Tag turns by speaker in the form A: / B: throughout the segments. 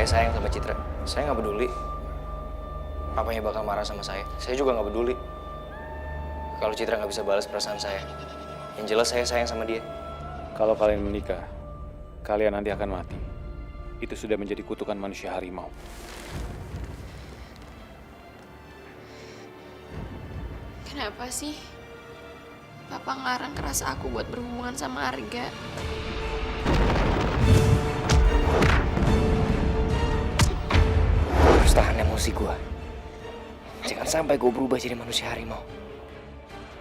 A: Saya sayang sama Citra. Saya nggak peduli. Papanya bakal marah sama saya. Saya juga nggak peduli. Kalau Citra nggak bisa balas perasaan saya. Yang jelas saya sayang sama dia.
B: Kalau kalian menikah, kalian nanti akan mati. Itu sudah menjadi kutukan manusia harimau.
C: Kenapa sih Papa ngarang keras aku buat berhubungan sama Arga?
A: Harus tahan emosi gue. Jangan sampai gue berubah jadi manusia harimau.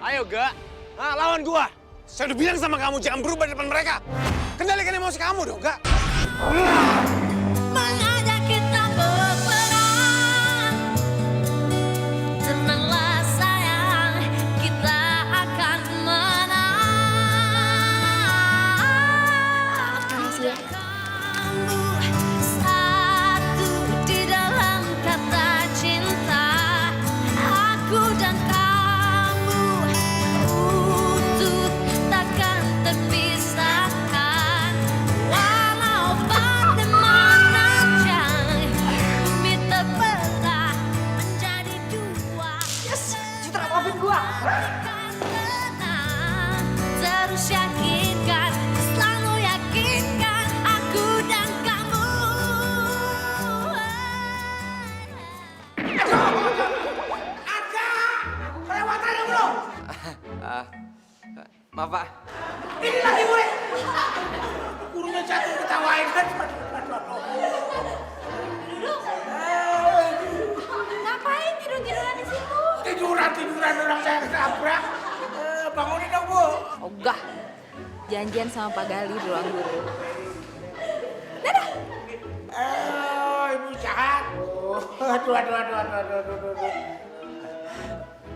D: Ayo, Gak. Nah, lawan gua. Saya udah bilang sama kamu, jangan berubah di depan mereka. Kendalikan emosi kamu dong, Gak.
E: Mengajak kita berperang. Tenanglah sayang, kita akan menang.
C: Makasih ya.
E: Kamu satu di dalam kata cinta. Aku dan kamu utuh takkan terpisahkan. Walau bagaimana jauh bumi terbelah menjadi dua.
F: Yes, Citra maafin gua.
E: Terus yakinkan, selalu yakinkan aku dan kamu.
F: Kelewatannya belum?
A: Maaf, Pak.
F: Ini lagi gue. Gurunya jatuh ketawain kan.
E: Ngapain tidur-tiduran di situ?
F: Tiduran orang saya ketabrak. Bangunin dong, Bu.
G: Ogah. Janjian sama Pak Gali di ruang guru.
F: Ibu jahat. Aduh.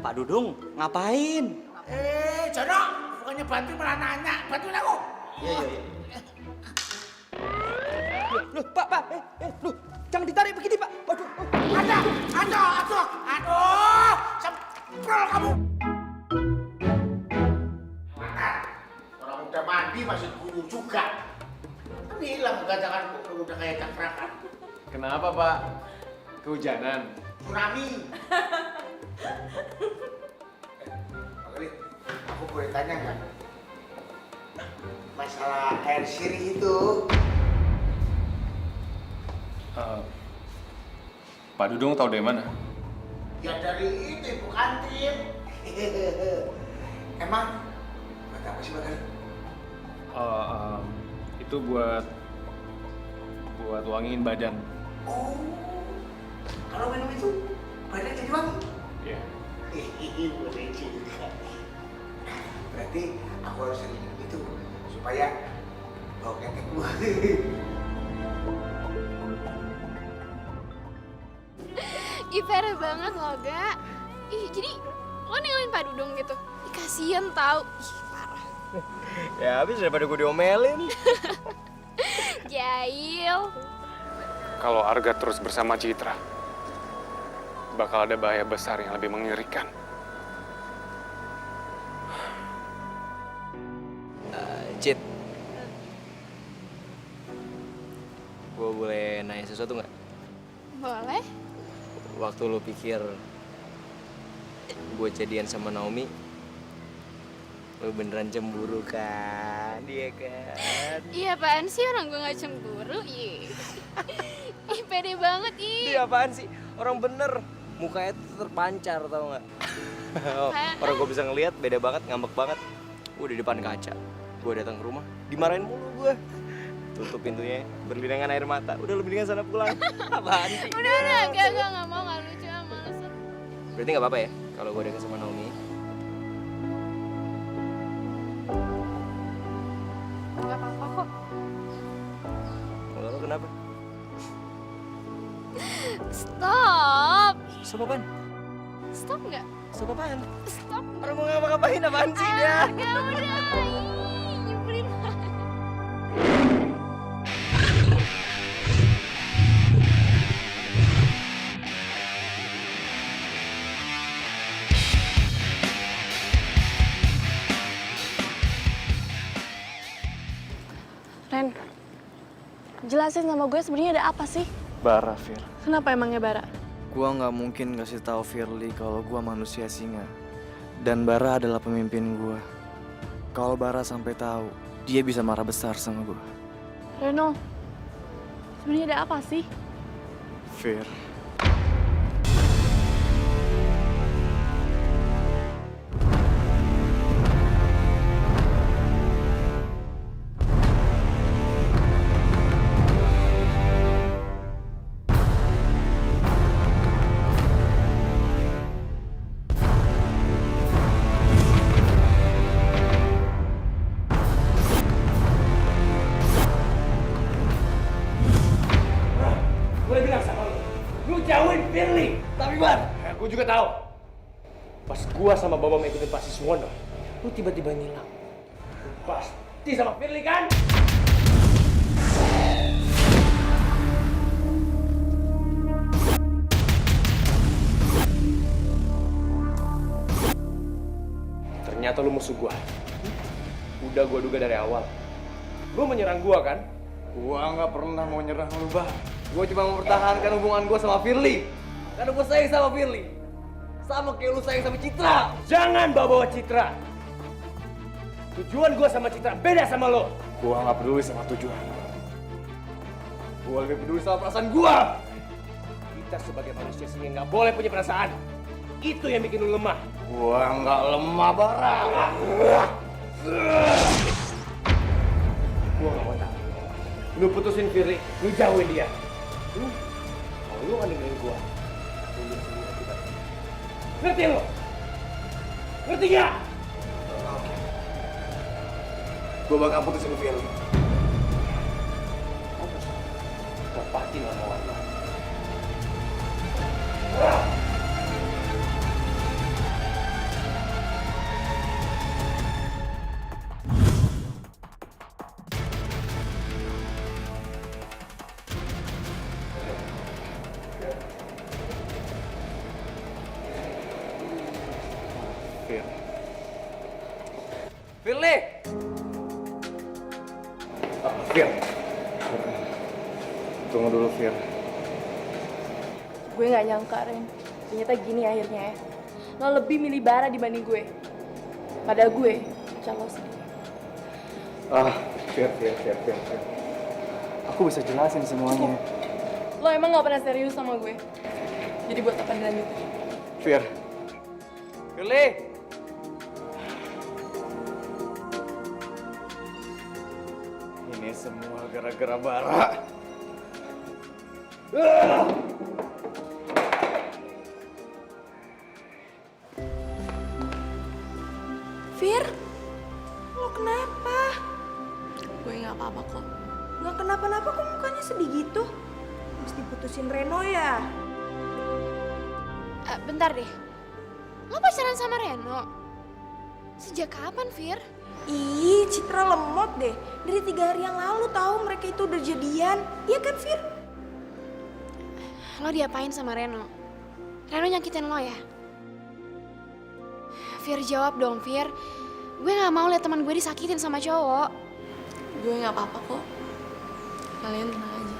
H: Pak Dudung, ngapain?
F: Jono, bukannya bantu malah nanya. Bantuin aku.
H: Iya. Loh, Pak, loh, jangan ditarik begini, Pak. Waduh.
F: Aduh. Semprol kamu. Orang udah mandi masih guru juga. Kan hilang gantangan udah kayak cakrakan.
B: Kenapa, Pak? Kehujanan.
F: Tsunami. Pak Gali, aku boleh tanya nggak? Masalah air sirih itu.
B: Pak Dudung tahu dari mana?
F: Ya dari itu ibu kantin. Emang buat apa sih Pak Gali?
B: Itu buat wangiin badan.
F: Oh, kalau minum itu badan jadi wangi.
B: Iya.
F: Boleh juga. Berarti aku harus sering minum itu supaya bau ketek gua.
C: Ih, parah banget loh, Gak. Ih, jadi lo ninggalin Pak Dudung gitu? Ih, kasian tau. Ih, parah.
H: Ya, habis daripada gue diomelin.
C: Jahil.
B: Kalau Arga terus bersama Citra, bakal ada bahaya besar yang lebih mengerikan.
A: Cit. Gue boleh nanya sesuatu nggak?
C: Boleh?
A: Waktu lo pikir gue jadian sama Naomi, lo beneran cemburu kan? Iya kan?
C: Iya, apaan sih orang gue gak cemburu? Ih, ih pede banget, ih.
A: Dia apaan sih? Orang bener. Mukanya tuh terpancar, tau nggak? Orang gue bisa ngeliat, beda banget, ngambek banget. Gue di depan kaca. Gue datang ke rumah, dimarahin mulu gue. Tutup pintunya, berlinangan air mata. Udah, lu mendingan sana pulang. Apaan sih?
C: Udah, gak mau, gak lucu, males.
A: Berarti nggak apa-apa ya kalau gue deket sama Naomi?
C: Gak apa-apa kok.
A: Kalau lo kenapa?
C: Stop.
A: Stop apaan?
C: Stop nggak?
A: Stop apaan?
C: Stop.
A: Orang mau ngapa-ngapain apaan sih dia?
C: Gak udah. Ih, nyebelin banget.
I: Ren, jelasin sama gue sebenarnya ada apa sih? Bara, Fir.
J: Kenapa emangnya Bara?
I: Gua nggak mungkin kasih tahu Firly kalau gua manusia singa. Dan Bara adalah pemimpin gua. Kalau Bara sampai tahu, dia bisa marah besar sama gua.
J: Reno, sebenarnya ada apa sih?
I: Fir.
H: Gue bilang sama lu jauhin Firly. Tapi Bar, gue juga tahu. Pas gua sama Bambang ikutin pasti Suwono, lu tiba-tiba ngilang. Lu pasti sama Firly kan? Ternyata lu musuh gua. Udah gua duga dari awal. Lu menyerang gua kan?
I: Gua nggak pernah mau nyerang lu, Bah. Gua cuma mempertahankan hubungan gua sama Firly. Karena gua sayang sama Firly. Sama kayak lu sayang sama Citra.
H: Jangan bawa-bawa Citra. Tujuan gua sama Citra beda sama lo.
I: Gua nggak peduli sama tujuan. Gua lebih peduli sama perasaan gua.
H: Kita sebagai manusia sini nggak boleh punya perasaan. Itu yang bikin lu lemah.
I: Gua nggak lemah, Bara.
H: Gua nggak mau tahu. Lu putusin Firly, lu jauhin dia. Kalau lu nggak dengerin gua, lu sendiri akibat. Ngerti lu? Ngerti nggak?
F: Gue bakal putusin Firly.
H: Tepatin omongan lu.
I: Firly.
H: Fir,
I: Tunggu dulu, Fir.
J: Gue nggak nyangka, Ren. Ternyata gini akhirnya ya. Lo lebih milih Bara dibanding gue. Padahal gue calon sendiri.
I: Fir. Aku bisa jelasin semuanya.
J: Lo emang nggak pernah serius sama gue. Jadi buat apa dilanjutin?
I: Fir. Firly. Ini semua gara-gara Bara.
E: Fir, lo kenapa?
J: Gue nggak apa-apa kok.
E: Nggak kenapa-napa kok mukanya sedih gitu? Mesti putusin Reno ya?
C: Bentar deh. Lo pacaran sama Reno? Sejak kapan, Fir?
E: Ih, Citra lemot deh. Dari 3 hari yang lalu tahu mereka itu udah jadian. Iya kan, Fir?
C: Lo diapain sama Reno? Reno nyakitin lo ya? Fir, jawab dong, Fir. Gue gak mau liat teman gue disakitin sama cowok.
J: Gue nggak apa-apa kok. Kalian tenang aja.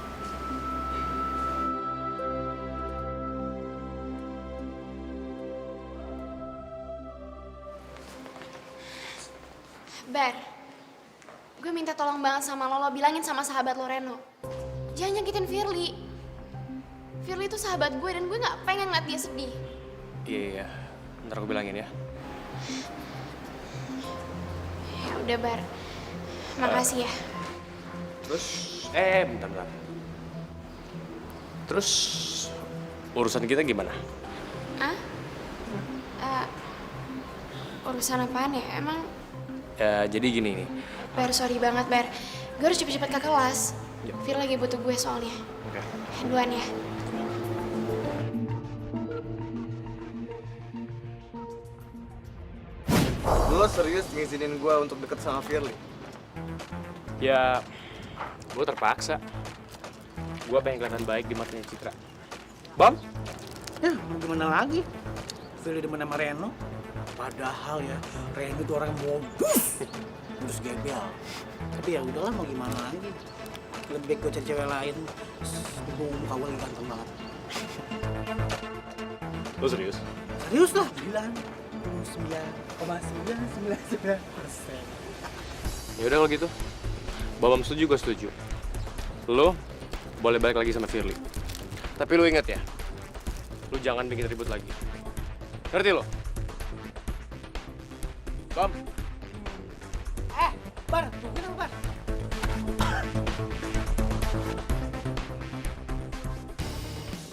C: Bar, gue minta tolong banget sama lo bilangin sama sahabat lo Reno. Jangan nyakitin Firly. Firly itu sahabat gue dan gue gak pengen ngeliat dia sedih.
H: Iya. Ntar aku bilangin ya.
C: Ya udah, Bar. Makasih ya.
H: Terus, bentar. Terus, urusan kita gimana?
C: Hah? Urusan apaan ya? Emang,
H: Ya, jadi gini nih.
C: Bar, sorry banget, Bar. Gue harus cepet-cepet ke kelas.
H: Ya.
C: Fir lagi butuh gue soalnya.
H: Oke.
C: Duluan ya.
I: Lo serius ngizinin gue untuk deket sama Firly?
H: Ya, gue terpaksa. Gue pengen kelihatan baik di matanya Citra. Bam?
F: Ya, mau gimana lagi? Firly demen sama Reno. Padahal ya, Reno itu orang modus. Modus gembel. Tapi ya udahlah, mau gimana lagi. Lebih baik gue cari cewek lain. Gue muka gue lagi ganteng banget.
B: Lo serius?
F: Serius lah, 99,999%.
B: Ya udah kalau gitu. Babam setuju, gue setuju. Lo boleh balik lagi sama Firly. Tapi lo inget ya, lo jangan bikin ribut lagi. Ngerti lo? Bam.
F: Bar, tungguin dong, Bar.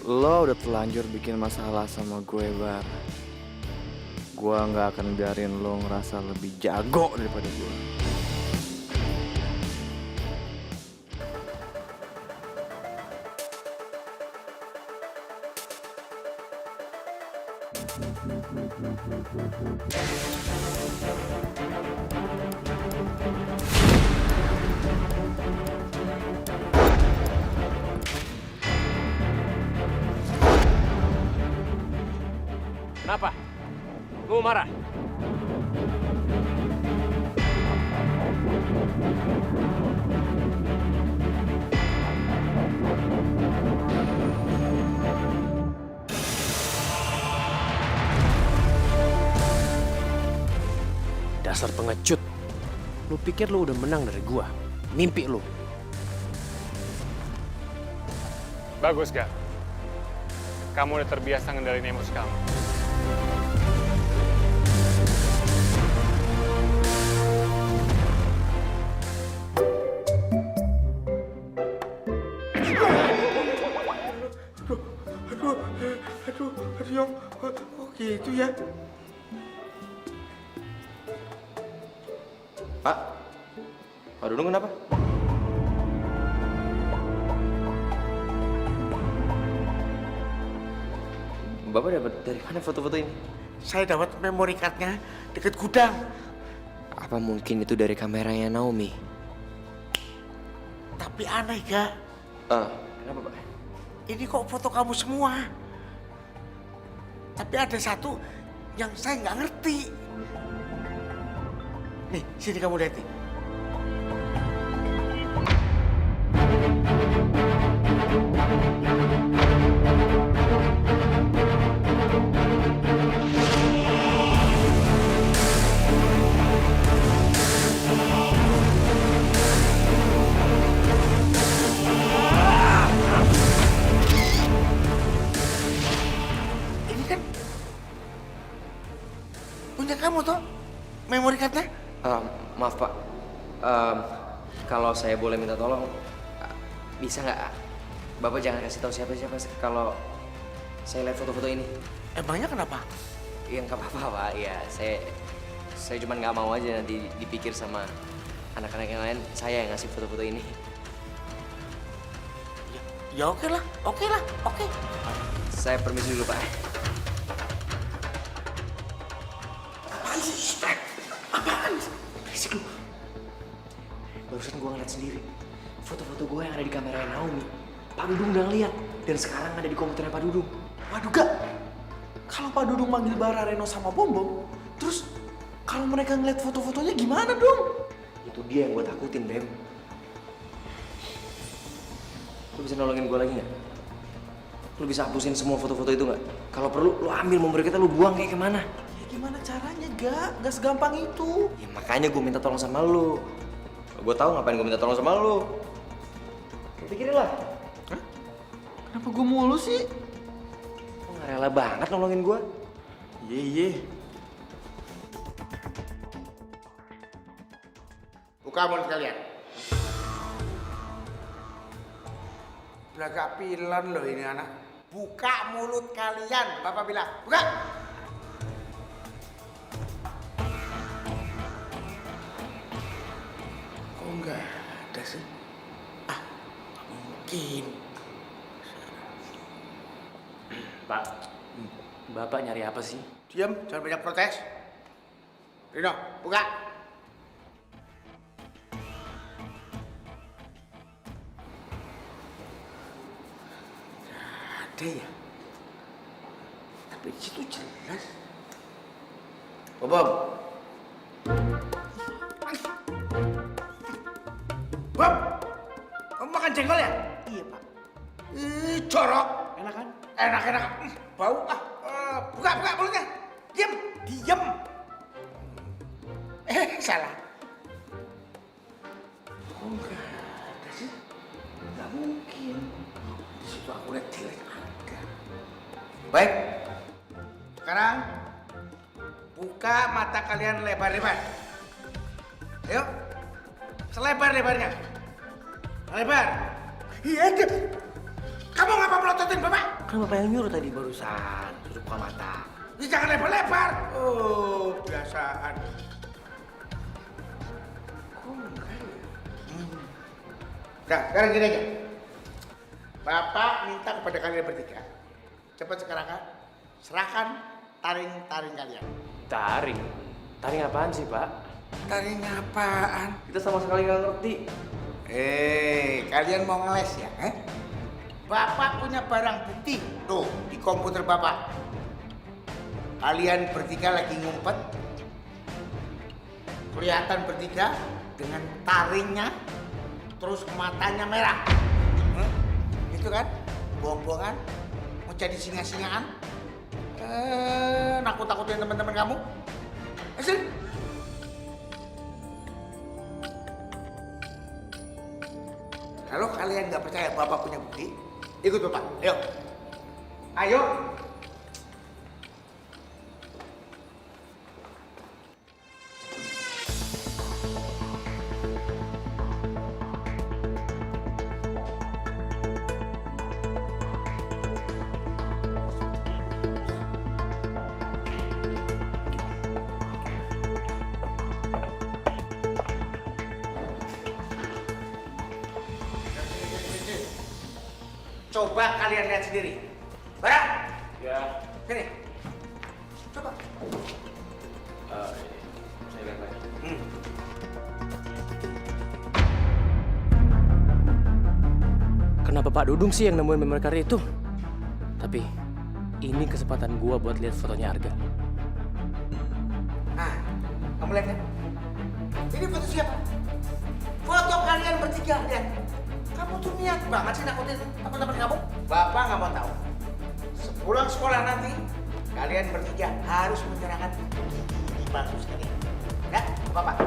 I: Lo udah telanjur bikin masalah sama gue, Bar. Gue nggak akan biarin lo ngerasa lebih jago daripada gue.
B: Kenapa? Lu marah?
H: Dasar pengecut. Lu pikir lu udah menang dari gua? Mimpi lu.
B: Bagus, Gak? Kamu udah terbiasa ngendalin emosi kamu.
F: Aduh, Yong. Kok gitu ya?
A: Pak? Pak Dudung kenapa? Bapak dapat dari mana foto-foto ini?
F: Saya dapat memory card-nya deket gudang.
A: Apa mungkin itu dari kameranya Naomi?
F: Tapi aneh, Gak?
A: Kenapa, Pak?
F: Ini kok foto kamu semua? Tapi ada satu yang saya nggak ngerti. Nih, sini kamu lihat nih. Ini kan punya kamu toh, memory card-nya?
A: Maaf, Pak. Kalau saya boleh minta tolong, bisa nggak Bapak jangan kasih tahu siapa-siapa kalau saya lihat foto-foto ini?
F: Emangnya kenapa?
A: Ya nggak apa-apa, Pak. Ya, saya cuma nggak mau aja nanti dipikir sama anak-anak yang lain saya yang ngasih foto-foto ini.
F: Ya oke lah.
A: Saya permisi dulu, Pak.
F: Apaan?
A: Berisik lu. Barusan gue ngeliat sendiri foto-foto gue yang ada di kamera Naomi. Pak Dudung udah ngeliat dan sekarang ada di komputernya Pak Dudung.
F: Waduh, Gak. Kalau Pak Dudung manggil Bara, Reno sama Bom, terus kalau mereka ngeliat foto-fotonya gimana dong?
A: Itu dia yang gue takutin, Bem. Lu bisa nolongin gue lagi nggak? Lu bisa hapusin semua foto-foto itu nggak? Kalau perlu, lu ambil member kita, lu buang kayak kemana?
F: Ya gimana caranya, Gak? Gak segampang itu.
A: Ya makanya gue minta tolong sama lu. Gue tahu ngapain gue minta tolong sama lu. Lu pikirin lah.
F: Hah? Kenapa gue mulu sih?
A: Lu nggak rela banget nolongin gue.
F: Iya. Buka mulut kalian. Udah gak pilan loh ini anak. Buka mulut kalian, Bapak bilang. Buka! Kok nggak ada sih? Ah, nggak mungkin.
H: Pak, Bapak nyari apa sih?
F: Diam, jangan banyak protes. Rino, buka. Nggak ada ya? Tapi di situ jelas.
A: Bob.
F: Bob, kamu makan jengkol ya? Iya, Pak. Jorok. Enak kan? Enak. Bau. Buka mulutnya. Diam. Salah. Oh, enggak ada sih. Enggak mungkin. Di situ aku lihat jelek ada. Baik. Sekarang buka mata kalian lebar-lebar. Ayo. Selebar-lebarnya. Lebar. Iya, kamu ngapa melototin Bapak? Kan Bapak yang nyuruh tadi barusan. Suruh buka mata. Ini jangan lebar-lebar. Oh, biasaan. Nah, sekarang gini aja. Bapak minta kepada kalian bertiga. Cepat sekarang kan. Serahkan taring-taring kalian.
B: Taring? Taring apaan sih, Pak?
F: Taring apaan?
I: Kita sama sekali nggak ngerti.
F: Kalian mau ngeles ya? Bapak punya barang bukti. Tuh, di komputer Bapak. Kalian bertiga lagi ngumpet. Kelihatan bertiga dengan taringnya. Terus matanya merah. Itu kan? Bohong-bohongan. Mau jadi singa-singaan. Nakut-nakutin teman-teman kamu. Sini. Kalau kalian nggak percaya Bapak punya bukti, ikut Bapak. Ayo. Coba kalian lihat sendiri. Barang?
B: Ya.
F: Sini. Coba.
B: Saya lihat lagi. Kenapa Pak Dudung sih yang nemuin memory card itu? Tapi ini kesempatan gua buat lihat fotonya Arga.
F: Nah, kamu lihat kan? Ini foto siapa? Foto kalian bertiga, lihat. Kamu tuh niat banget sih nakutin teman-teman kamu. Bapak nggak mau tahu. Sepulang sekolah nanti, kalian bertiga harus menyerahkan gigi palsu sekalian. Ya, Bapak.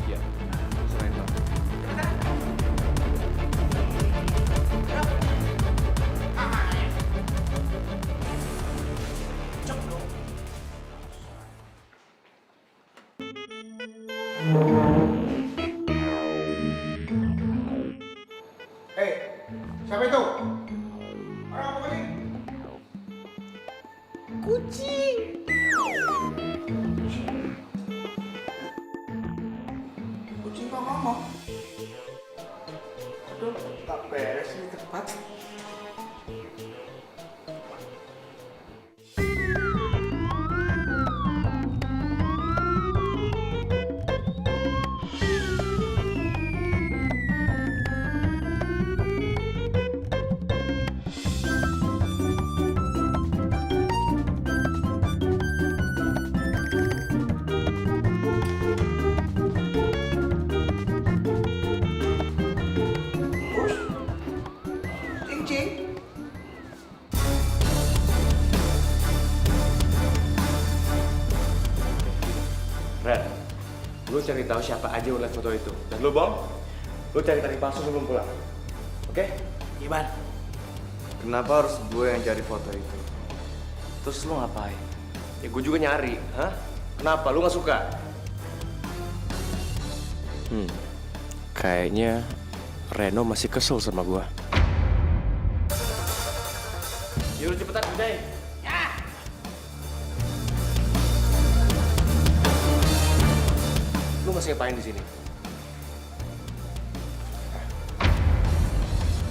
B: Iya. Serahin Pak.
F: Cepetan. Yuk. Cep dong. Siapa itu? Orang apa ini? Kucing. Kucing kok ngomong? Aduh, tak beres ini tempat.
B: Red, lu cari tahu siapa aja yang lihat foto itu. Dan lu, Bom, lu cari taring palsu sebelum pulang. Oke?
F: Gimana?
I: Kenapa harus gue yang cari foto itu? Terus lu ngapain?
B: Ya gue juga nyari, hah? Kenapa? Lu nggak suka? Kayaknya Reno masih kesel sama gua. Yuk cepetan, Bidai. Lu masih ngapain di sini?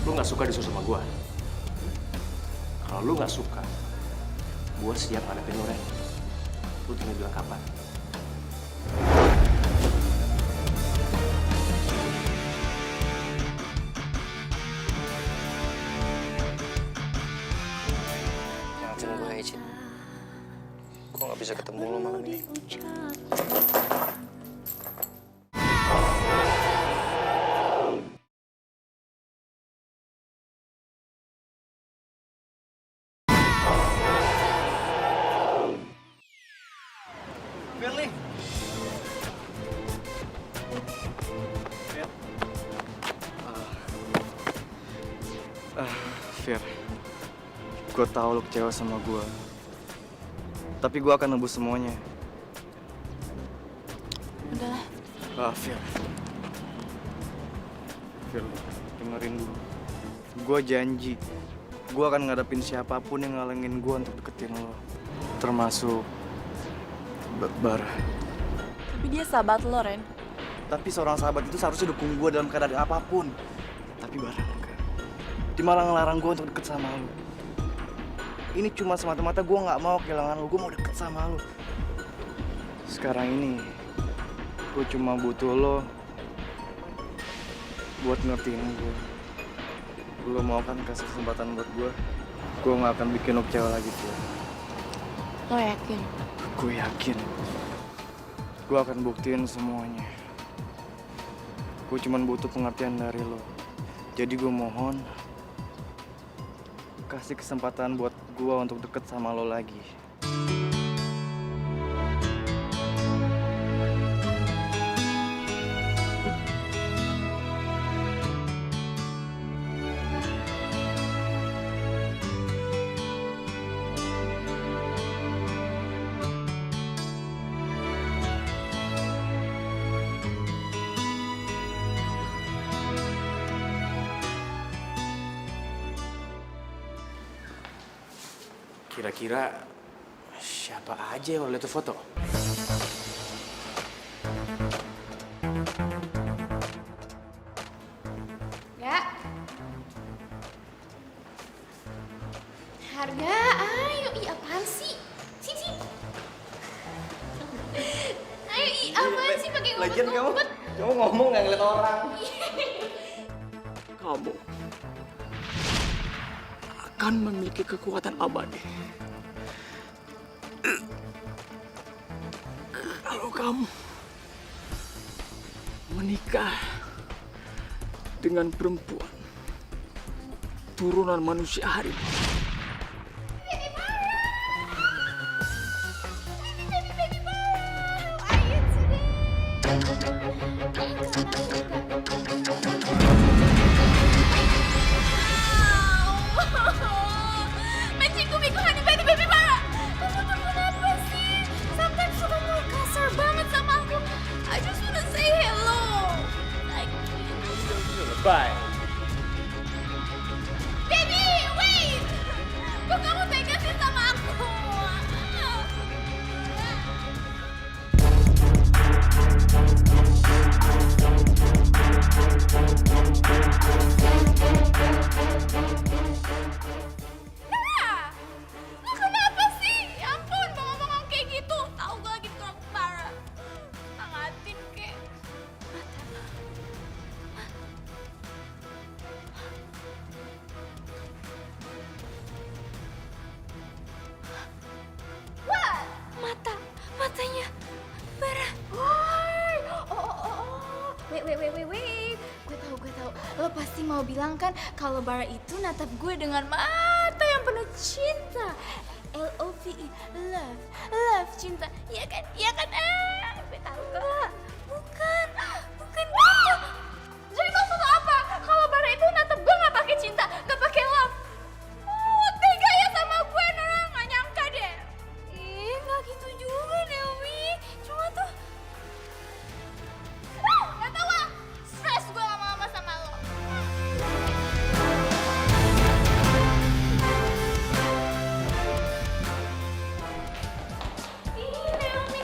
B: Lu nggak suka disuruh sama gua? Kalau lu nggak suka, gua siap hadapin lu, Ren. Lu tinggal bilang kapan.
A: Maafin gue ya, Cid. Gue gak bisa ketemu lo malam ini.
I: Fir, gue tahu lo kecewa sama gue. Tapi gue akan nebus semuanya.
C: Udahlah.
I: Fir, dengerin dulu. Gue janji, gue akan ngadepin siapapun yang ngalengin gue untuk deketin lo. Termasuk Bara.
J: Tapi dia sahabat lo, Ren.
I: Tapi seorang sahabat itu seharusnya dukung gue dalam keadaan apapun. Tapi Bara enggak. Dia malah ngelarang gue untuk deket sama lo. Ini cuma semata-mata gue nggak mau kehilangan lo. Gue mau deket sama lo. Sekarang ini, gue cuma butuh lo buat ngertiin gue. Lo mau kan kasih kesempatan buat gue? Gue nggak akan bikin lo kecewa lagi, Fir.
C: Lo yakin?
I: Gue yakin. Gue akan buktiin semuanya. Gue cuma butuh pengertian dari lo. Jadi gue mohon kasih kesempatan buat gue untuk deket sama lo lagi.
B: Kira-kira siapa aja yang udah lihat tuh foto?
C: Gak. Harga, ayo. Ih, apaan sih? Sini. Ayo, ih, apaan sih pakai
A: Lagian
C: ngumpet-ngumpet?
A: kamu ngomong nggak ngeliat orang.
H: Kamu akan memiliki kekuatan abadi. Kalau kamu menikah dengan perempuan turunan manusia harimau. Bye.
C: Baby, wait! Kok kamu tega sih sama aku? Nah, lu kenapa sih? Ya ampun, bengong-bengong kayak gitu. Tahu gue lagi tukang parah. Hangatin kek. What? Matanya Bara. Oh. Wait. Gue tahu. Lo pasti mau bilang kan kalau Bara itu natap gue dengan mata yang penuh cinta. LOVE, love, cinta. Iya kan? Gue tahu kok. Bukan gitu. Jadi maksud lo apa? Kalau Bara itu natap gue nggak pakai cinta, nggak pakai love. Oh, tega ya sama gue, Nora. Nggak nyangka deh. Nggak gitu juga, Dewi. Cuma tuh... nggak tahu ah. Stress gue lama-lama sama lo.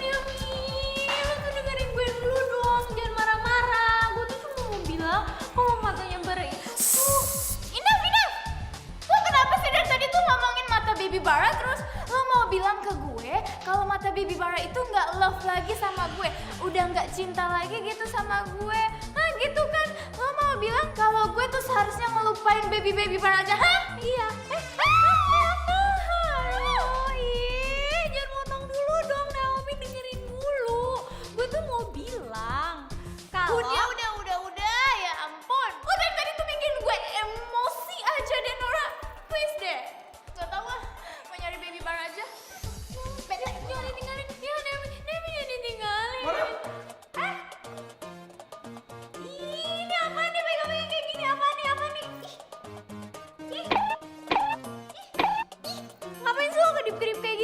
C: Naomi. Lo tuh dengerin gue dulu dong. Jangan marah-marah. Gue tuh cuma mau bilang kalau matanya Bara itu... Enough. Lo kenapa sih dari tadi tuh ngomongin mata baby Bara terus lo mau bilang ke gue kalau mata baby Bara itu nggak love lagi sama gue, udah nggak cinta lagi gitu sama gue. Nah gitu kan, lo mau bilang kalau gue tuh seharusnya ngelupain baby Bara aja, hah? Iya. Jangan motong dulu dong, Naomi, dengerin dulu. Gue tuh mau bilang kalau... Udah, ya ampun. Lo dari tadi tuh bikin gue emosi aja deh, Nora. Please deh. Gak tau ah, mau nyari baby Bara aja. Jangan ditinggalin. Ya, Naomi jangan ditinggalin. Ini apa nih, pegang-pegang kayak gini? Apa nih? Ih.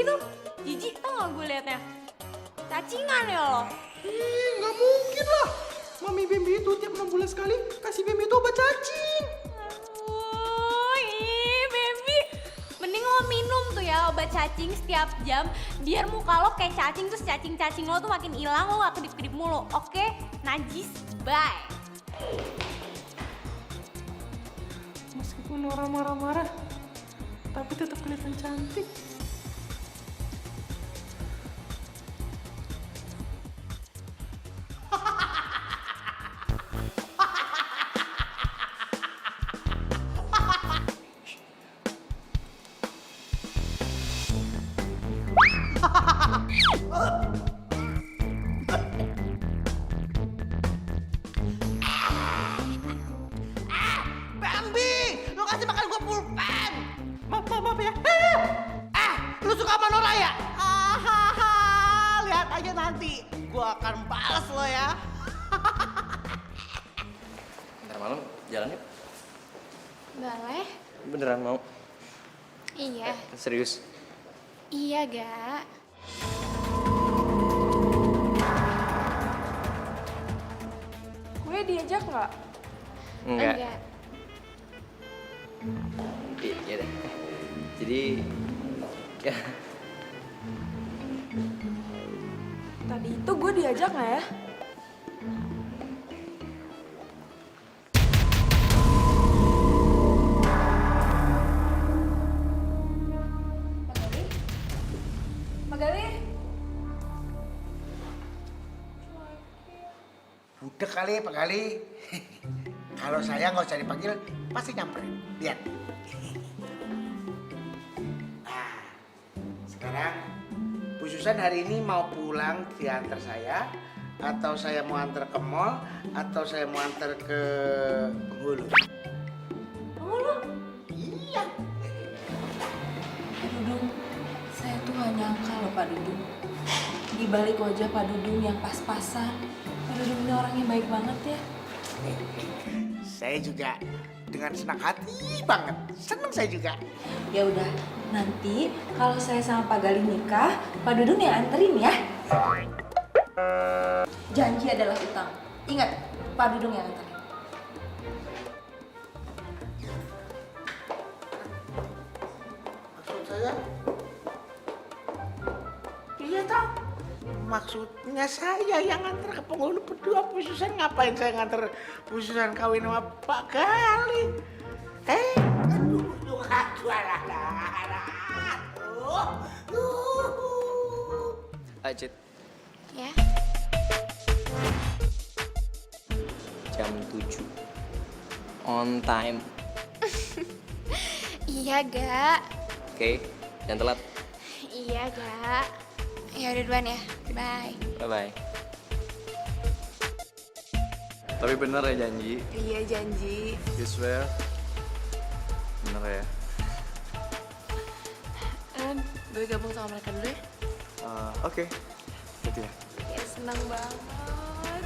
C: tuh. Jijik tau gak gue liatnya. Cacingan ya lo.
I: Ih, nggak mungkin lah. Mami Bambi itu tiap 6 bulan sekali kasih Bambi itu obat cacing.
C: Baby. Mending lo minum tuh ya obat cacing setiap jam. Biar muka lo kayak cacing, terus cacing-cacing lo tuh makin hilang, lo gak kedip-kedip mulu. Oke? Najis, bye.
J: Meskipun orang marah-marah, tapi tetap kelihatan cantik.
F: Bambi, lu kasih makan gua pulpen. Maaf ya. Lu suka sama Nora ya? Lihat aja nanti. Gua akan balas lo ya.
A: Ntar malam jalan yuk.
C: Boleh?
A: Beneran mau?
C: Iya.
A: Serius?
C: Iya, Gak.
J: Gue diajak nggak?
A: Enggak. Iya deh. Jadi ya
J: Tadi itu gue diajak nggak ya?
C: Magali?
F: Udah kali, Pak Gali. Kalau saya nggak usah dipanggil, pasti nyamperin. Lihat. Nah, sekarang Bu Susan hari ini mau pulang diantar saya, atau saya mau antar ke mall, atau saya mau antar ke Penghulu.
C: Penghulu?
F: Iya.
G: Pak Dudung, saya tuh gak nyangka loh Pak Dudung. Di balik wajah Pak Dudung yang pas-pasan, Pak Dudung ini orangnya baik banget ya.
F: Saya juga dengan senang hati banget. Senang saya juga.
G: Ya udah, nanti kalau saya sama Pak Gali nikah, Pak Dudung yang anterin ya. Janji adalah utang. Ingat, Pak Dudung yang anterin.
F: Maksud saya? Iya toh. Maksudnya saya yang nganter ke Penghulu berdua. Bu Susan ngapain saya nganter Bu Susan kawin sama Pak Gali? Aduh, jualan.
A: Acit,
C: Ya.
A: jam 7 on time.
C: Iya, Gak.
A: Oke, jangan telat.
C: Iya, Gak. Ya udah duluan ya. Bye.
A: Bye bye. Tapi bener ya janji?
E: Iya janji.
A: You swear? Bener ya?
J: Gue gabung sama mereka dulu ya.
A: Oke. Gitu ya.
J: Ya senang banget.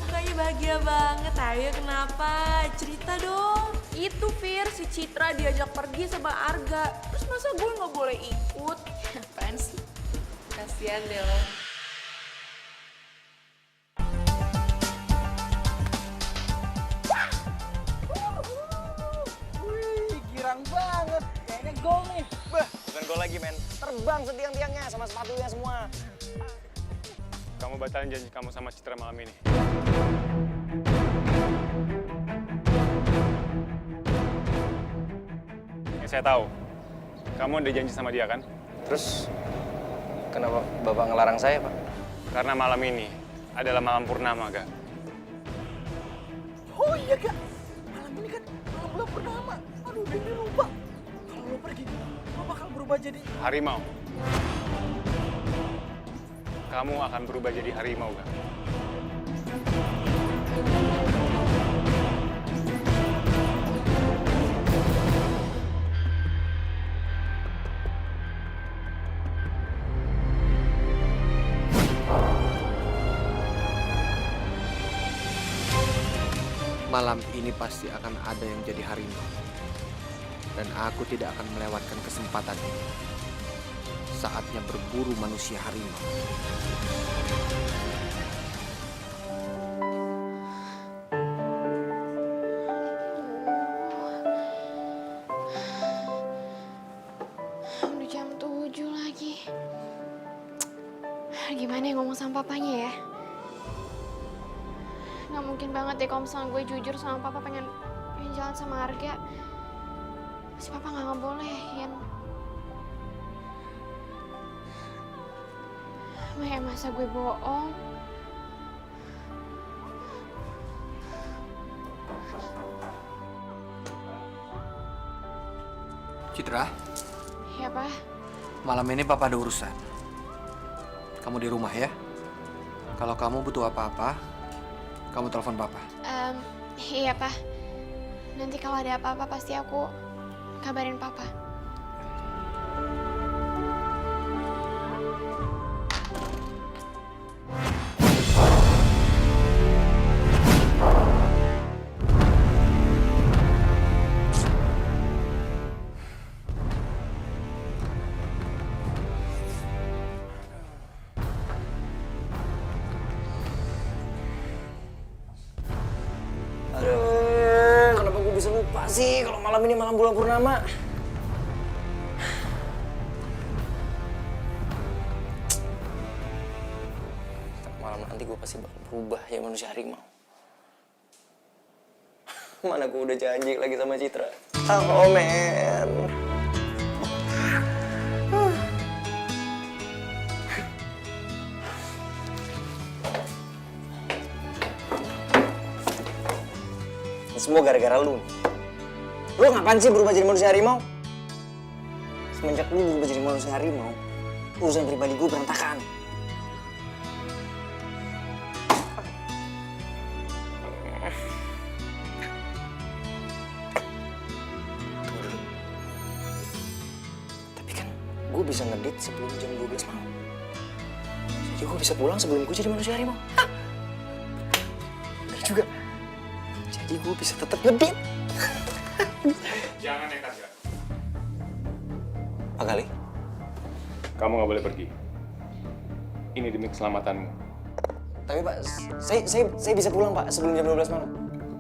J: Mukanya bahagia banget. Ayo kenapa? Cerita dong. Itu Fir, si Citra diajak pergi sama Arga. Terus masa gue nggak boleh ikut? Apaan sih? Kasian deh lo.
A: Wih, girang banget. Kayaknya gol nih. Bah, bukan gol lagi men. Terbang setiang-tiangnya sama sepatunya semua.
B: Kamu batalin janji kamu sama Citra malam ini. Yang saya tahu, kamu ada janji sama dia kan?
A: Terus kenapa Bapak ngelarang saya, Pak?
B: Karena malam ini adalah malam purnama, Gak.
I: Oh iya Kak, malam ini kan malam bulan purnama. Aduh, Bibi lupa. Kalau lo pergi, lo bakal berubah jadi
B: Harimau. Kamu akan berubah jadi harimau, Gak.
K: Malam ini pasti akan ada yang jadi harimau. Dan aku tidak akan melewatkan kesempatan ini. saatnya berburu manusia harimau.
C: Udah jam 7 lagi. Gimana ya ngomong sama papanya ya? Nggak mungkin banget deh kalau misalnya gue jujur sama papa pengen jalan sama Arga. Si papa nggak ngebolehin. Masa gue bohong?
K: Citra,
C: Ya, Pak.
K: malam ini papa ada urusan. Kamu di rumah ya. Kalau kamu butuh apa-apa, kamu telepon papa.
C: Iya, Pak. Nanti kalau ada apa-apa pasti aku kabarin papa.
A: Aduh, kenapa gue bisa lupa sih kalau malam ini malam bulan purnama? Malam nanti gue pasti bakal berubah ya manusia harimau. Mana gue udah janji lagi sama Citra. Oh men. Ini semua gara-gara lu. Lu ngapain sih berubah jadi manusia harimau? Semenjak lu berubah jadi manusia harimau, urusan pribadi gue berantakan. Tapi kan gue bisa ngedate sebelum jam 12 malam. Jadi gue bisa pulang sebelum gue jadi manusia harimau. Hah? Bener juga. Jadi gue bisa tetap ngedate.
B: Jangan nekat, Gak.
A: Apa kali?
B: Kamu nggak boleh pergi. Ini demi keselamatanmu.
A: Tapi Pak, saya bisa pulang Pak sebelum jam 12 malam.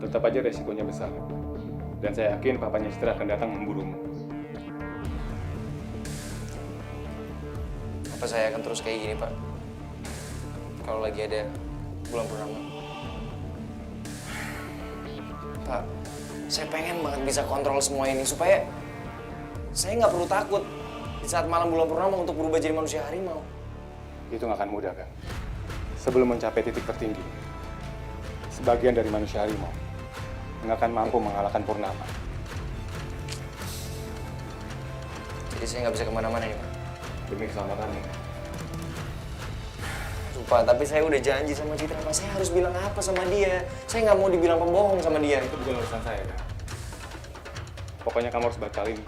B: Tetap aja resikonya besar. Dan saya yakin papanya Citra akan datang memburumu.
A: Apa saya akan terus kayak gini Pak? Kalau lagi ada bulan purnama. Pak, saya pengen banget bisa kontrol semua ini supaya saya nggak perlu takut di saat malam bulan purnama untuk berubah jadi manusia harimau.
B: Itu nggak akan mudah, kan? Sebelum mencapai titik tertinggi, sebagian dari manusia harimau nggak akan mampu mengalahkan purnama.
A: Jadi saya nggak bisa kemana-mana nih Pak.
B: Demi keselamatanmu.
A: Lupa, tapi saya udah janji sama Citra Pak. Saya harus bilang apa sama dia? Saya nggak mau dibilang pembohong sama dia.
B: Itu bukan urusan saya, kan? Pokoknya kamu harus batalin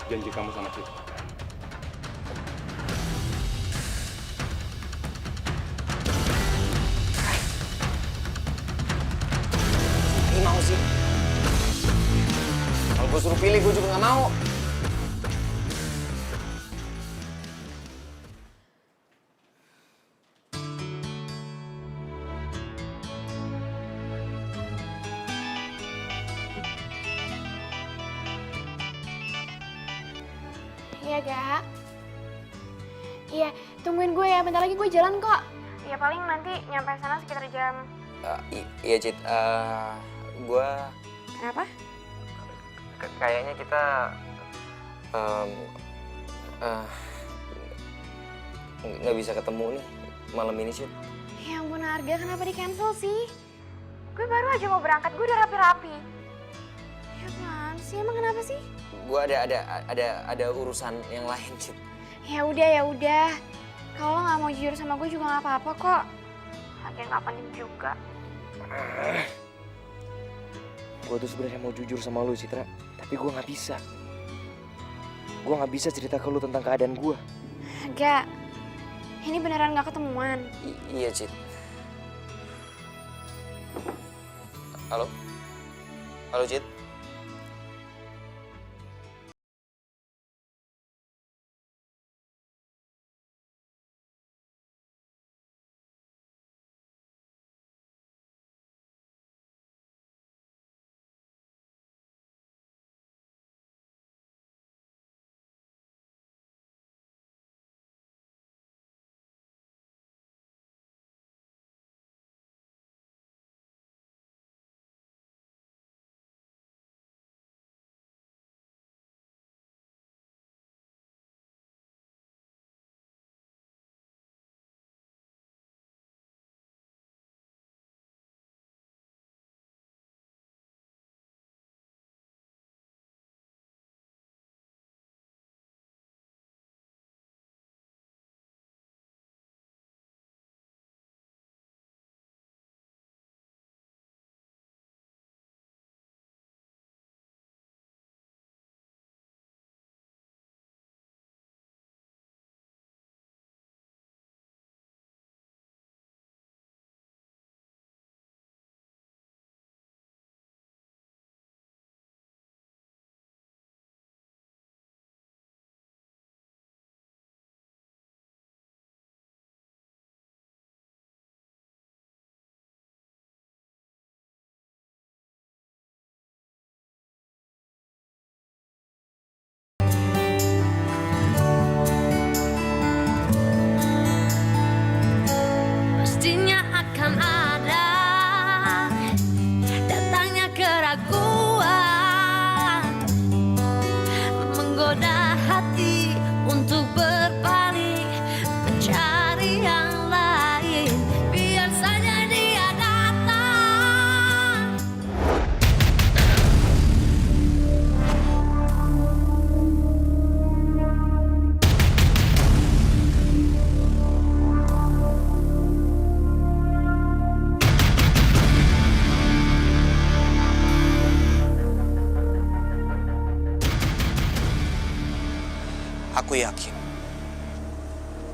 B: janji kamu sama Citra.
A: Ini mau sih. Kalau gue suruh pilih, gue juga nggak mau.
C: Iya, Gak? Iya, tungguin gue ya. Bentar lagi gue jalan kok. Ya paling nanti nyampe sana sekitar jam...
A: Iya, Cit. Gue
C: Kenapa?
A: kayaknya kita nggak bisa ketemu nih malam ini, Cit.
C: Ya ampun, Arga, kenapa di-cancel sih? Gue baru aja mau berangkat, gue udah rapi-rapi. Ya apaan sih? Emang kenapa sih?
A: Gue ada urusan yang lain, Cit.
C: Ya udah. Kalau lo nggak mau jujur sama gue juga nggak apa-apa kok. Lagian nggak penting juga.
A: Gue tuh sebenarnya mau jujur sama lu, Citra, tapi gue nggak bisa. Gue nggak bisa cerita ke lu tentang keadaan gue.
C: Agak. Ini beneran nggak ketemuan.
A: Iya, Cit. Halo? Halo, Cit?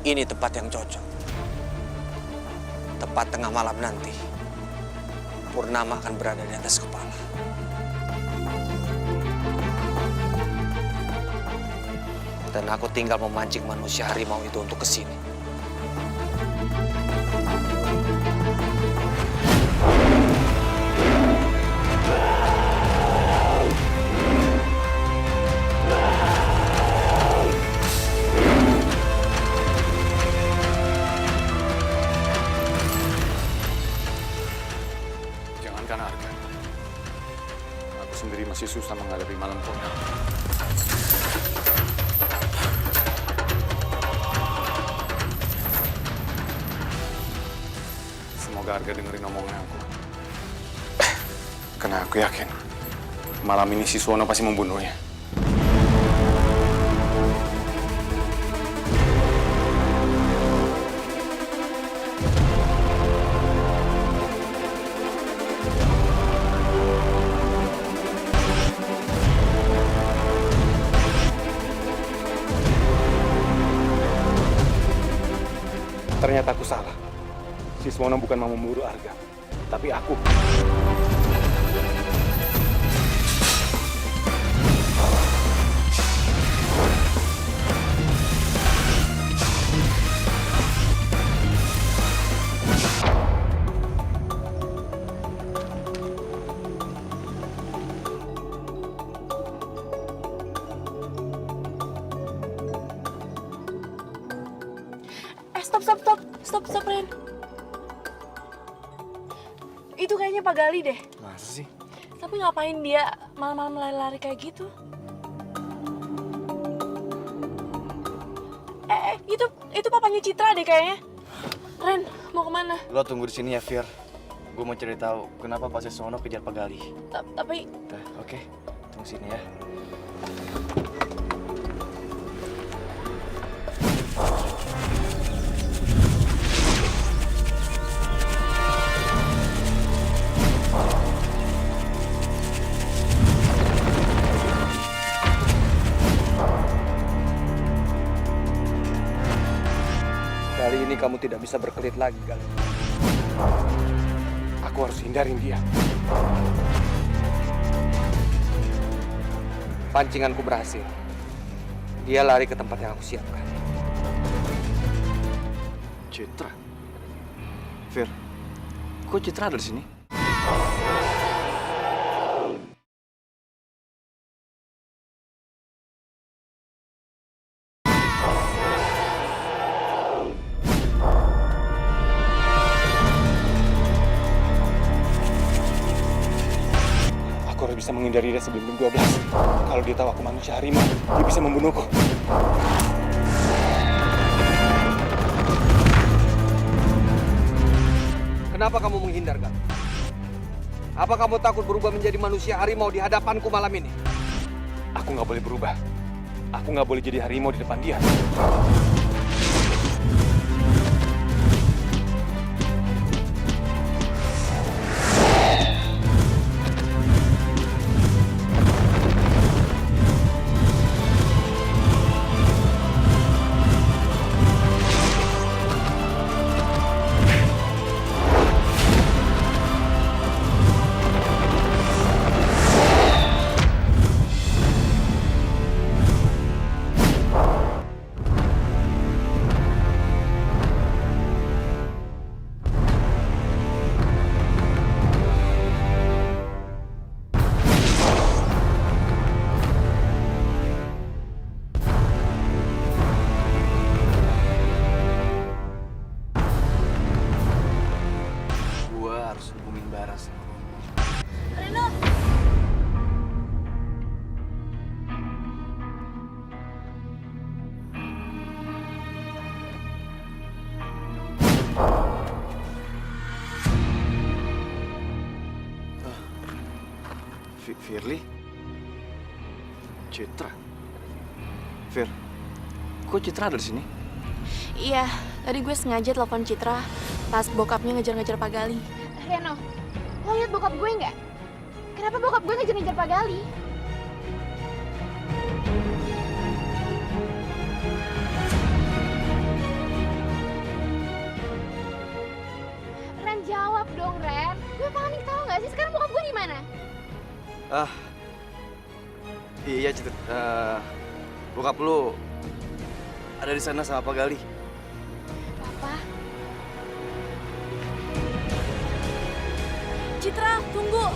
K: Ini tempat yang cocok. Tepat tengah malam nanti, purnama akan berada di atas kepala. Dan aku tinggal memancing manusia harimau itu untuk kesini.
D: Jangankan Arga, aku sendiri masih susah menghadapi malam purnama. Semoga Arga dengerin omongan aku. Karena aku yakin malam ini si Suwono pasti membunuhnya.
H: Ternyata aku salah. Si Suwono bukan mau memburu Arga, tapi aku.
J: Stop, Ren. Itu kayaknya Pak Gali deh.
I: Masa sih?
J: Tapi ngapain dia malam-malam lari-lari kayak gitu? Itu papanya Citra deh kayaknya. Ren, mau kemana?
I: Lo tunggu di sini ya, Fir. Gue mau cari tahu kenapa Pak Suwono kejar Pak Gali.
J: Tapi...
I: Oke, tunggu sini ya.
H: Kali ini kamu tidak bisa berkelit lagi, Gali. Aku harus hindarin dia. Pancinganku berhasil. Dia lari ke tempat yang aku siapkan.
I: Citra? Fir, kok Citra ada di sini?
H: Aku harus bisa menghindari dia sebelum jam 12. Kalau dia tahu aku manusia harimau, dia bisa membunuhku. Kenapa kamu menghindar, Gal? Apa kamu takut berubah menjadi manusia harimau di hadapanku malam ini? Aku nggak boleh berubah. Aku nggak boleh jadi harimau di depan dia.
I: Firly? Citra? Fir, kok Citra ada di sini?
J: Iya, tadi gue sengaja telepon Citra pas bokapnya ngejar-ngejar Pak Gali.
C: Reno, lo liat bokap gue nggak? Kenapa bokap gue ngejar-ngejar Pak Gali?
I: Iya, Citra. Bokap lu ada di sana sama Pak Gali.
C: Papa,
J: Citra, tunggu.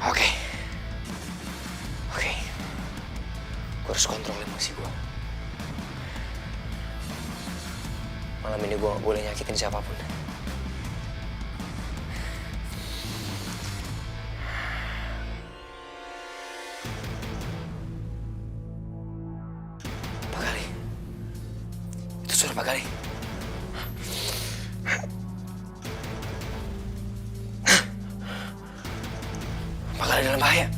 A: Oke. Gue harus kontrol emosi gue. Malam ini gue gak boleh nyakitin siapapun. Pak Gali. Itu suara Pak Gali. Pak Gali dalam bahaya.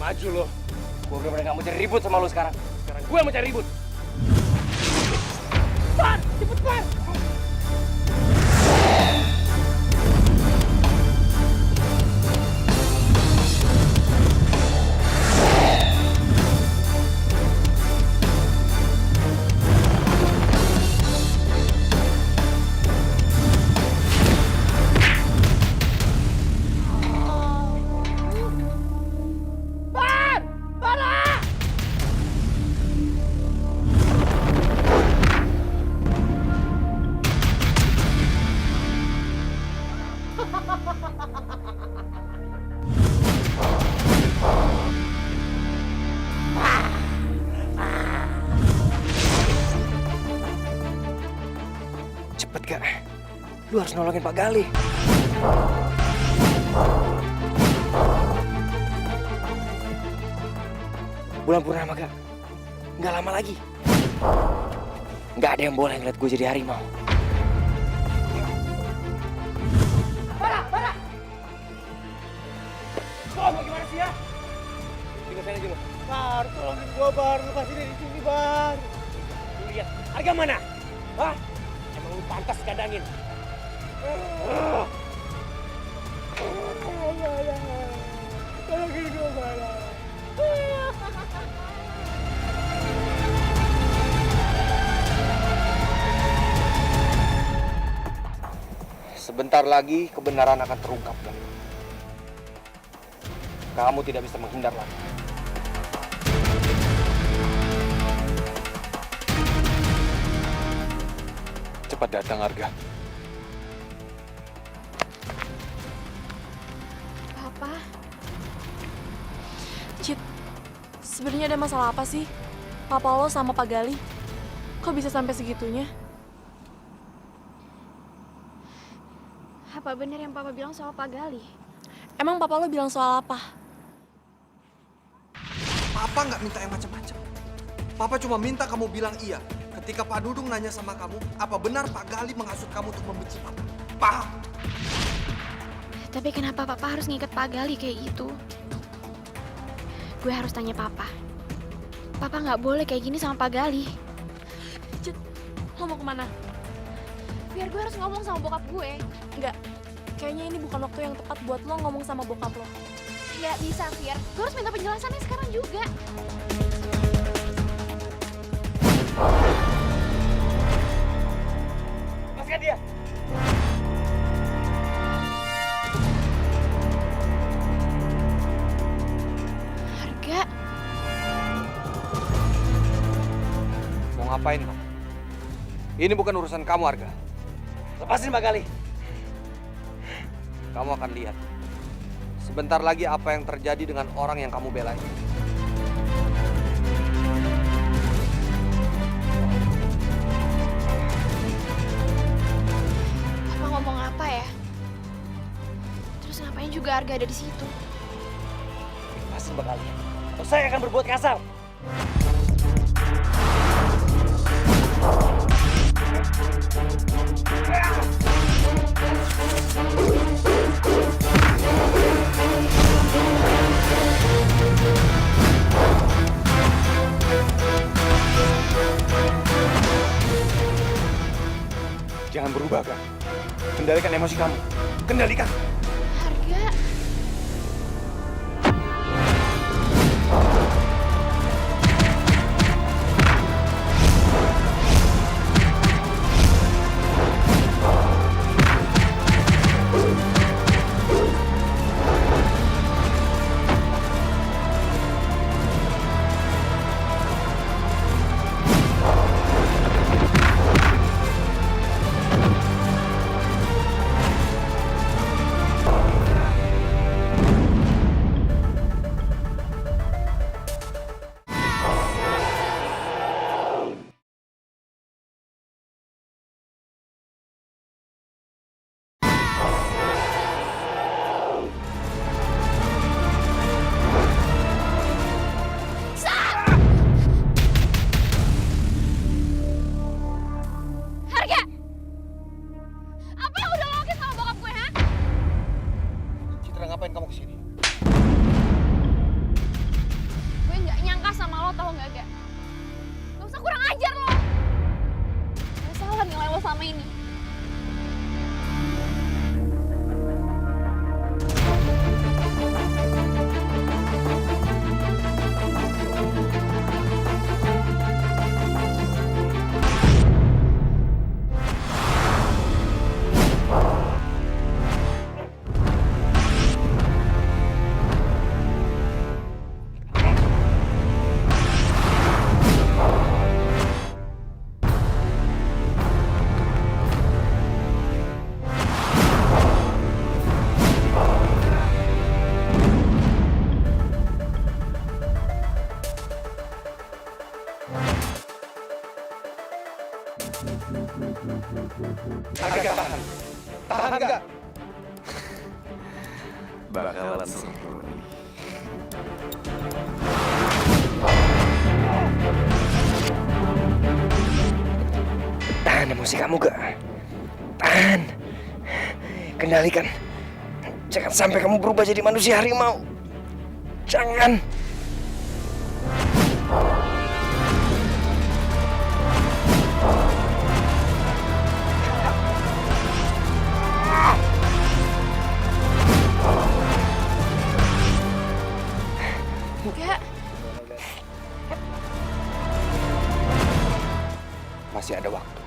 H: Maju lo.
A: Gue bener-bener gak mau cari ribut sama lo sekarang.
H: Sekarang gue mau cari ribut. Cepat, cepat.
A: Cepet gak? Lu harus nolongin Pak Gali. Bulan purnama gak? Nggak lama lagi. Nggak ada yang boleh ngeliat gue jadi harimau.
H: Bara! Kau mau gimana sih ya? Tinggal sana aja lo. Bar, tolongin gua Bar, lepasin dari sini Bar. Lu lihat, harga mana? Hah? Emang lu pantas kandangin. Tolongin gua Bara.
A: Sebentar lagi kebenaran akan terungkap. Kamu tidak bisa menghindar lagi.
D: Cepat datang, Arga.
C: Papa.
J: Cit, sebenarnya ada masalah apa sih? Papa lo sama Pak Gali? Kok bisa sampai segitunya?
C: Apa benar yang Papa bilang soal Pak Gali?
J: Emang Papa lo bilang soal apa?
K: Papa nggak minta yang macam-macam. Papa cuma minta kamu bilang iya. Ketika Pak Dudung nanya sama kamu, apa benar Pak Gali menghasut kamu untuk membenci Papa? Paham?
C: Tapi kenapa Papa harus ngikat Pak Gali kayak gitu? Gue harus tanya Papa. Papa nggak boleh kayak gini sama Pak Gali.
J: Cit, lo mau kemana?
C: Biar gue harus ngomong sama bokap gue.
J: Enggak, kayaknya ini bukan waktu yang tepat buat lo ngomong sama bokap lo.
C: Nggak bisa, Fir. Gue harus minta penjelasannya sekarang juga.
H: Lepaskan dia.
C: Harga.
K: Mau ngapain kamu? Ini bukan urusan kamu, Arga.
H: Lepasin Pak Gali.
K: Kamu akan lihat. Sebentar lagi apa yang terjadi dengan orang yang kamu belain.
C: Papa ngomong apa ya? Terus ngapain juga Harga ada di situ?
H: Lepasin Pak Gali. Atau saya akan berbuat kasar.
K: Jangan berubah, Kak. Kendalikan emosi kamu. Kendalikan.
C: Harga. Harga! Apa yang udah lo lakuin sama bokap gue, ha?
K: Citra, ngapain kamu kesini?
C: Gue nggak nyangka sama lo, tau nggak, Ga? Gak usah kurang ajar lo. Gak salah nilai lo sama ini.
K: Arga, tahan. Tahan, Arga.
A: Bakalan seru nih. Tahan emosi kamu, Ga. Tahan. Kendalikan. Jangan sampai kamu berubah jadi manusia harimau. Jangan.
C: Enggak.
K: Masih ada waktu.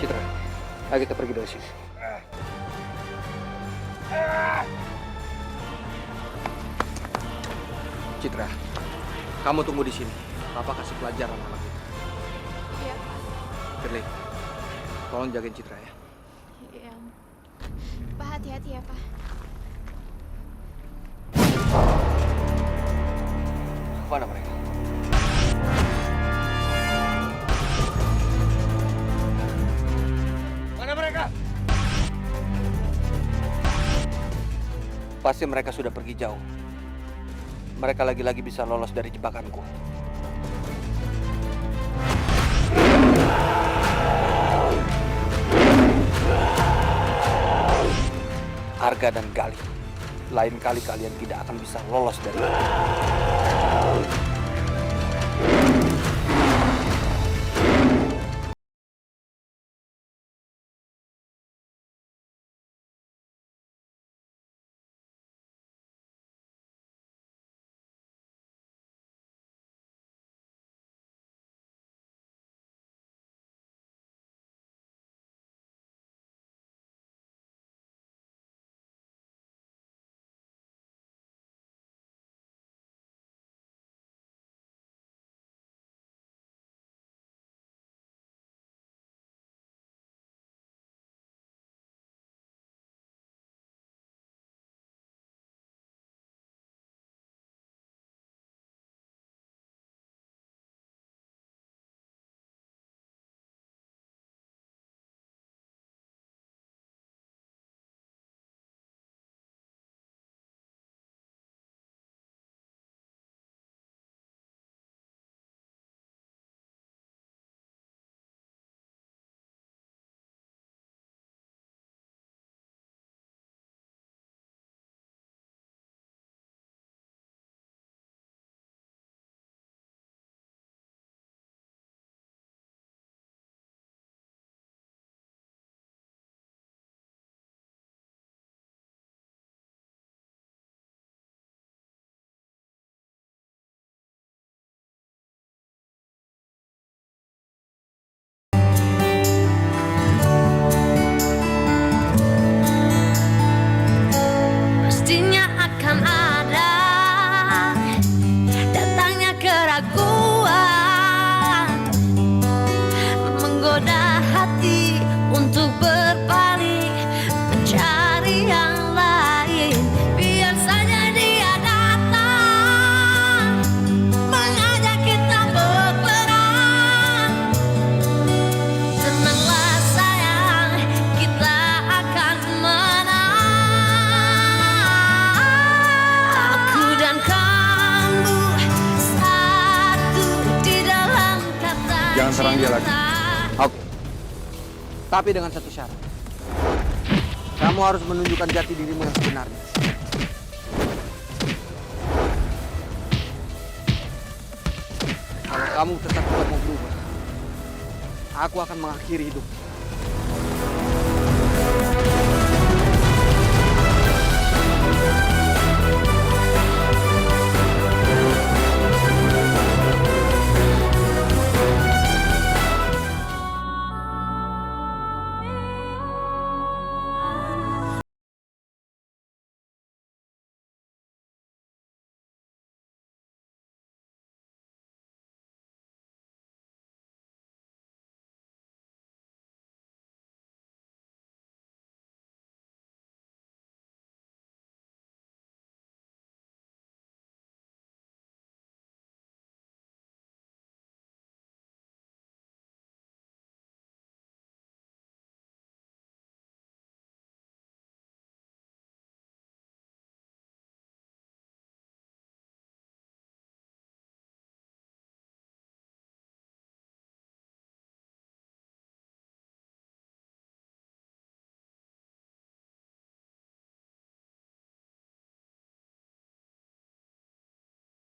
K: Citra, ayo kita pergi dari sini. Citra, kamu tunggu di sini. Papa kasih pelajaran sama kita.
C: Iya.
K: Firly, tolong jagain Citra ya.
C: Iya. Pak, hati-hati ya, Pak.
K: Mana mereka? Mana mereka? Pasti mereka sudah pergi jauh. Mereka lagi-lagi bisa lolos dari jebakanku. Arga dan Gali,
F: lain kali kalian tidak akan bisa lolos dari ini.
L: Pastinya akan ada datangnya keraguan, menggoda hati untuk berpaling mencari yang lain. Biar saja dia datang mengajak kita berperang. Tenanglah sayang, kita akan menang. Aku dan kamu satu di dalam kata
K: Jangan serang dia lagi.
L: cinta.
F: Oke. Tapi dengan satu syarat. Kamu harus menunjukkan jati dirimu yang sebenarnya. Kalau kamu tetap tidak mau berubah, aku akan mengakhiri hidup.